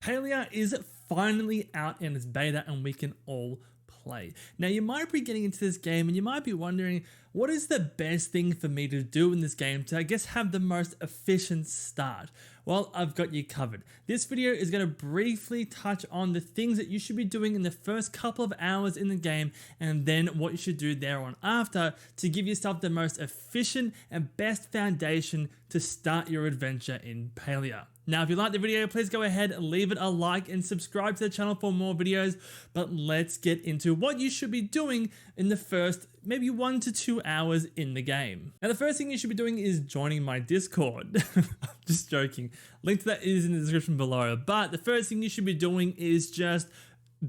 Palia is finally out in its beta and we can all play. Now you might be getting into this game and you might be wondering, what is the best thing for me to do in this game to, I guess, have the most efficient start? Well, I've got you covered. This video is going to briefly touch on the things that you should be doing in the first couple of hours in the game and then what you should do there on after to give yourself the most efficient and best foundation to start your adventure in Palia. Now, if you like the video, please go ahead and leave it a like and subscribe to the channel for more videos, but let's get into what you should be doing in the first maybe 1 to 2 hours in the game. Now, the first thing you should be doing is joining my Discord. I'm just joking. Link to that is in the description below, but the first thing you should be doing is just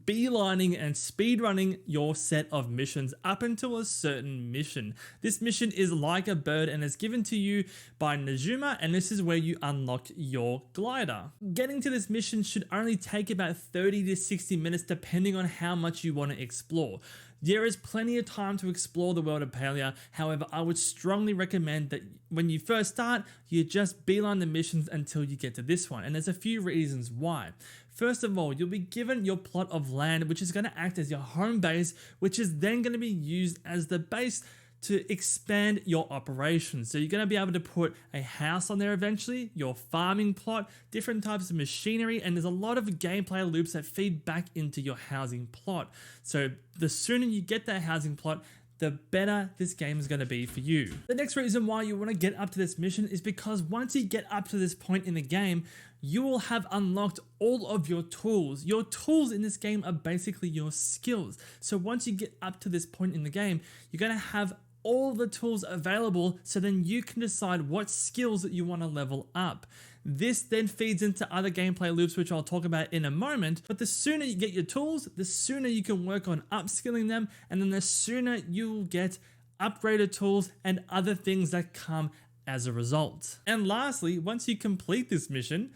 beelining and speedrunning your set of missions up until a certain mission. This mission is like a bird and is given to you by Najuma, and this is where you unlock your glider. Getting to this mission should only take about 30 to 60 minutes depending on how much you want to explore. There is plenty of time to explore the world of Palia. However, I would strongly recommend that when you first start, you just beeline the missions until you get to this one. And there's a few reasons why. First of all, you'll be given your plot of land, which is going to act as your home base, which is then going to be used as the base to expand your operations. So you're going to be able to put a house on there eventually, your farming plot, different types of machinery, and there's a lot of gameplay loops that feed back into your housing plot. So the sooner you get that housing plot, the better this game is going to be for you. The next reason why you want to get up to this mission is because once you get up to this point in the game, you will have unlocked all of your tools. Your tools in this game are basically your skills. So once you get up to this point in the game, you're going to have all the tools available, so then you can decide what skills that you want to level up. This then feeds into other gameplay loops, which I'll talk about in a moment, but the sooner you get your tools, the sooner you can work on upskilling them, and then the sooner you'll get upgraded tools and other things that come as a result. And lastly, once you complete this mission,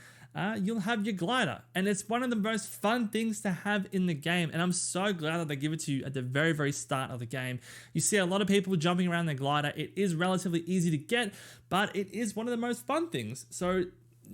you'll have your glider, and it's one of the most fun things to have in the game, and I'm so glad that they give it to you at the very start of the game. You see a lot of people jumping around their glider. It is relatively easy to get, but it is one of the most fun things, so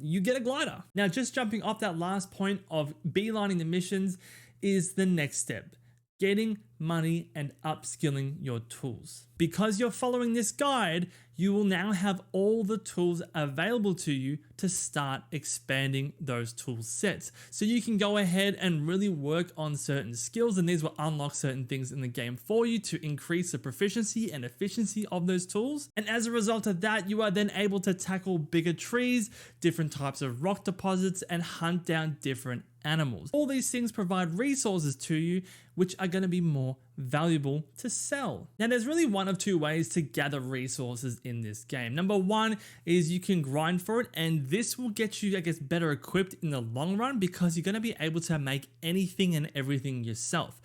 you get a glider. Now, just jumping off that last point of beelining the missions is the next step: getting money and upskilling your tools. Because you're following this guide, you will now have all the tools available to you to start expanding those tool sets. So you can go ahead and really work on certain skills, and these will unlock certain things in the game for you to increase the proficiency and efficiency of those tools. And as a result of that, you are then able to tackle bigger trees, different types of rock deposits, and hunt down different animals. All these things provide resources to you, which are going to be more valuable to sell. Now, there's really one of two ways to gather resources in this game. Number one is you can grind for it, and this will get you, I guess, better equipped in the long run because you're going to be able to make anything and everything yourself.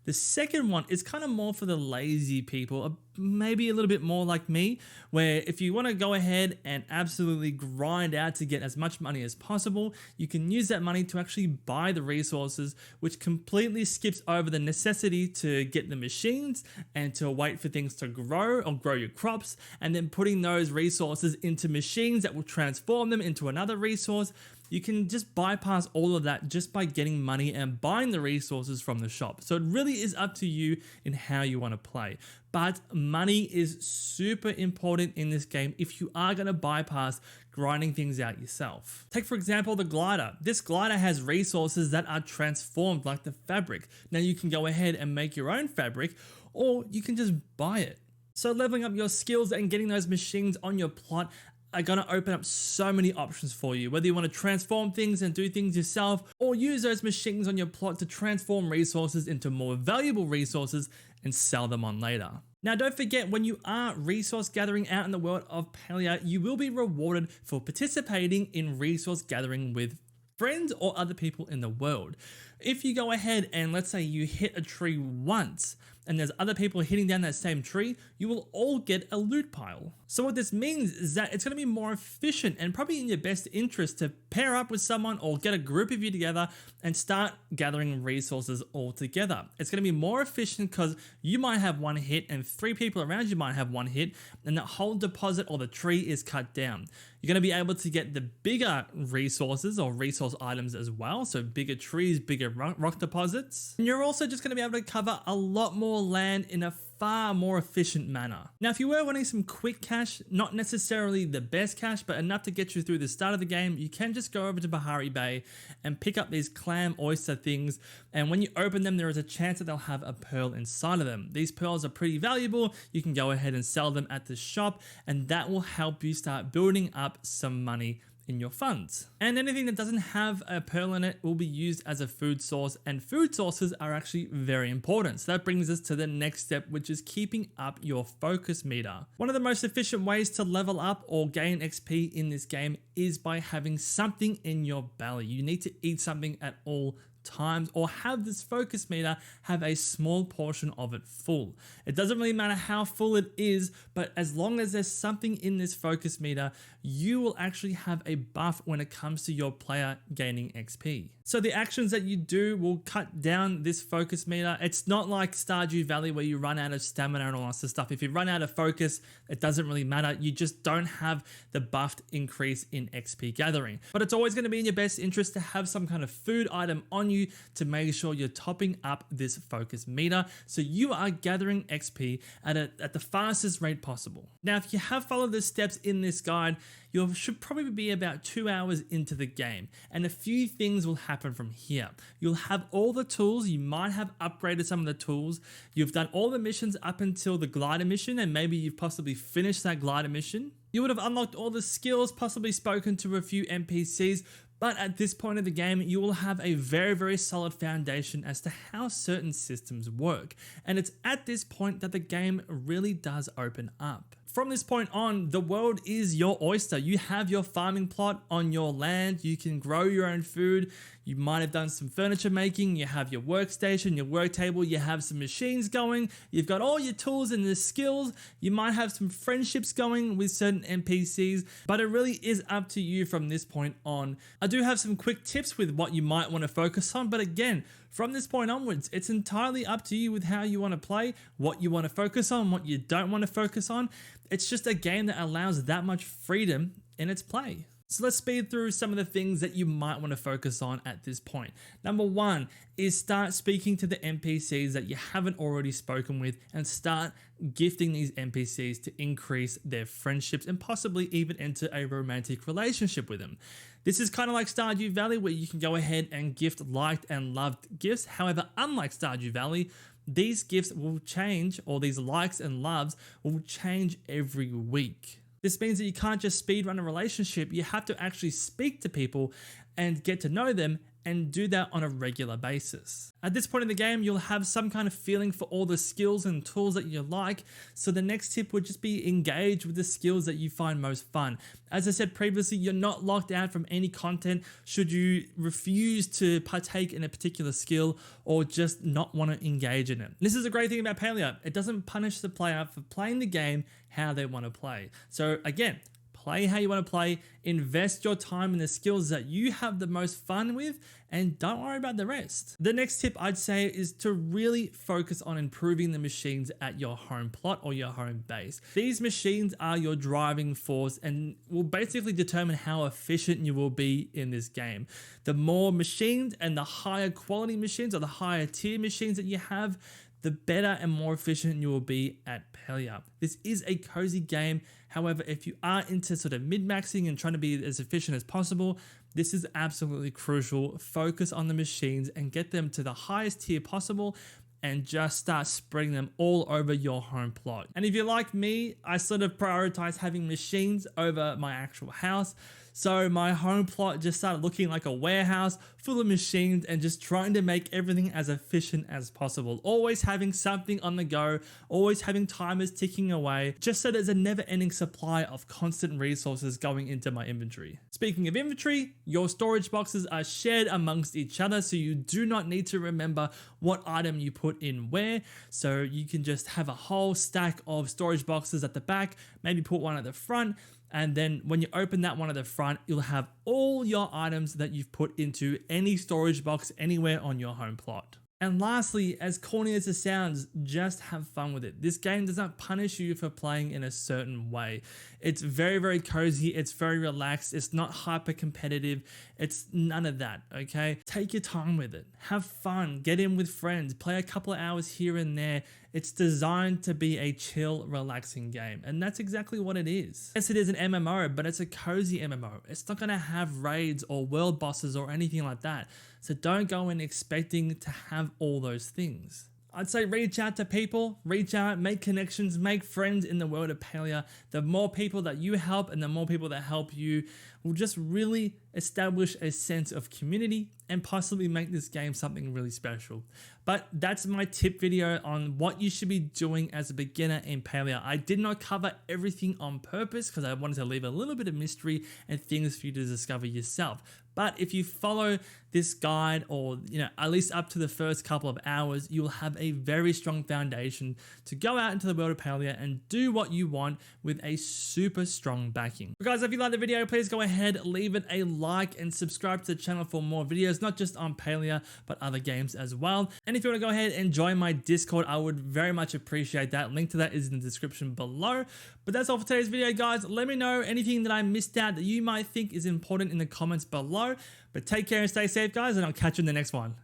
The second one is kind of more for the lazy people, maybe a little bit more like me, where if you want to go ahead and absolutely grind out to get as much money as possible, you can use that money to actually buy the resources, which completely skips over the necessity to get the machines and to wait for things to grow or grow your crops, and then putting those resources into machines that will transform them into another resource. You can just bypass all of that just by getting money and buying the resources from the shop. So it really is up to you in how you want to play. But money is super important in this game if you are going to bypass grinding things out yourself. Take, for example, the glider. This glider has resources that are transformed like the fabric. Now you can go ahead and make your own fabric, or you can just buy it. So leveling up your skills and getting those machines on your plot are going to open up so many options for you, whether you want to transform things and do things yourself, or use those machines on your plot to transform resources into more valuable resources and sell them on later. Now, don't forget, when you are resource gathering out in the world of Palia, you will be rewarded for participating in resource gathering with friends or other people in the world. If you go ahead and let's say you hit a tree once and there's other people hitting down that same tree, you will all get a loot pile. So what this means is that it's going to be more efficient and probably in your best interest to pair up with someone or get a group of you together and start gathering resources all together. It's going to be more efficient because you might have one hit and 3 people around you might have one hit, and that whole deposit or the tree is cut down. You're going to be able to get the bigger resources or resource items as well. So bigger trees, bigger rock deposits. And you're also just going to be able to cover a lot more land in a far more efficient manner. Now, if you were wanting some quick cash, not necessarily the best cash, but enough to get you through the start of the game, you can just go over to Bahari Bay and pick up these clam oyster things. And when you open them, there is a chance that they'll have a pearl inside of them. These pearls are pretty valuable. You can go ahead and sell them at the shop, and that will help you start building up some money in your funds. And anything that doesn't have a pearl in it will be used as a food source, and food sources are actually very important. So that brings us to the next step, which is keeping up your focus meter. One of the most efficient ways to level up or gain XP in this game is by having something in your belly. You need to eat something at all times, or have this focus meter have a small portion of it full. It doesn't really matter how full it is, but as long as there's something in this focus meter, you will actually have a buff when it comes to your player gaining XP. So the actions that you do will cut down this focus meter. It's not like Stardew Valley where you run out of stamina and all that stuff. If you run out of focus, it doesn't really matter. You just don't have the buffed increase in XP gathering. But it's always going to be in your best interest to have some kind of food item on you to make sure you're topping up this focus meter so you are gathering XP at the fastest rate possible. Now, if you have followed the steps in this guide, you should probably be about 2 hours into the game, and a few things will happen from here. You'll have all the tools. You might have upgraded some of the tools. You've done all the missions up until the glider mission, and maybe you've possibly finished that glider mission. You would have unlocked all the skills, possibly spoken to a few NPCs, but at this point of the game, you will have a very, very solid foundation as to how certain systems work. And it's at this point that the game really does open up. From this point on, the world is your oyster. You have your farming plot on your land. You can grow your own food. You might have done some furniture making. You have your workstation, your work table. You have some machines going. You've got all your tools and the skills. You might have some friendships going with certain NPCs, but it really is up to you from this point on. I do have some quick tips with what you might want to focus on, but again, from this point onwards, it's entirely up to you with how you want to play, what you want to focus on, what you don't want to focus on. It's just a game that allows that much freedom in its play. So let's speed through some of the things that you might want to focus on at this point. Number 1 is start speaking to the NPCs that you haven't already spoken with, and start gifting these NPCs to increase their friendships and possibly even enter a romantic relationship with them. This is kind of like Stardew Valley, where you can go ahead and gift liked and loved gifts. However, unlike Stardew Valley, these gifts will change, or these likes and loves will change every week. This means that you can't just speedrun a relationship. You have to actually speak to people and get to know them, and do that on a regular basis. At this point in the game, you'll have some kind of feeling for all the skills and tools that you like. So the next tip would just be engage with the skills that you find most fun. As I said previously, you're not locked out from any content should you refuse to partake in a particular skill or just not want to engage in it. This is a great thing about Palia. It doesn't punish the player for playing the game how they want to play. So again, play how you want to play, invest your time in the skills that you have the most fun with, and don't worry about the rest. The next tip I'd say is to really focus on improving the machines at your home plot or your home base. These machines are your driving force and will basically determine how efficient you will be in this game. The more machines and the higher quality machines, or the higher tier machines that you have, the better and more efficient you will be at Palia. This is a cozy game. However, if you are into sort of min-maxing and trying to be as efficient as possible, this is absolutely crucial. Focus on the machines and get them to the highest tier possible, and just start spreading them all over your home plot. And if you're like me, I sort of prioritize having machines over my actual house. So my home plot just started looking like a warehouse full of machines and just trying to make everything as efficient as possible. Always having something on the go, always having timers ticking away, just so there's a never-ending supply of constant resources going into my inventory. Speaking of inventory, your storage boxes are shared amongst each other, so you do not need to remember what item you put in where. So you can just have a whole stack of storage boxes at the back, maybe put one at the front, and then when you open that one at the front, you'll have all your items that you've put into any storage box anywhere on your home plot. And lastly, as corny as it sounds, just have fun with it. This game does not punish you for playing in a certain way. It's very, very cozy. It's very relaxed. It's not hyper competitive. It's none of that, okay? Take your time with it. Have fun. Get in with friends. Play a couple of hours here and there. It's designed to be a chill, relaxing game. And that's exactly what it is. Yes, it is an MMO, but it's a cozy MMO. It's not going to have raids or world bosses or anything like that. So don't go in expecting to have all those things. I'd say reach out to people, reach out, make connections, make friends in the world of Palia. The more people that you help and the more people that help you will just really establish a sense of community and possibly make this game something really special. But that's my tip video on what you should be doing as a beginner in Palia. I did not cover everything on purpose because I wanted to leave a little bit of mystery and things for you to discover yourself. But if you follow this guide, or at least up to the first couple of hours, you'll have a very strong foundation to go out into the world of Palia and do what you want with a super strong backing. But guys, if you like the video, please go ahead, leave it a like and subscribe to the channel for more videos, not just on Palia, but other games as well. And if you want to go ahead and join my Discord, I would very much appreciate that. Link to that is in the description below. But that's all for today's video, guys. Let me know anything that I missed out that you might think is important in the comments below. But take care and stay safe, guys, and I'll catch you in the next one.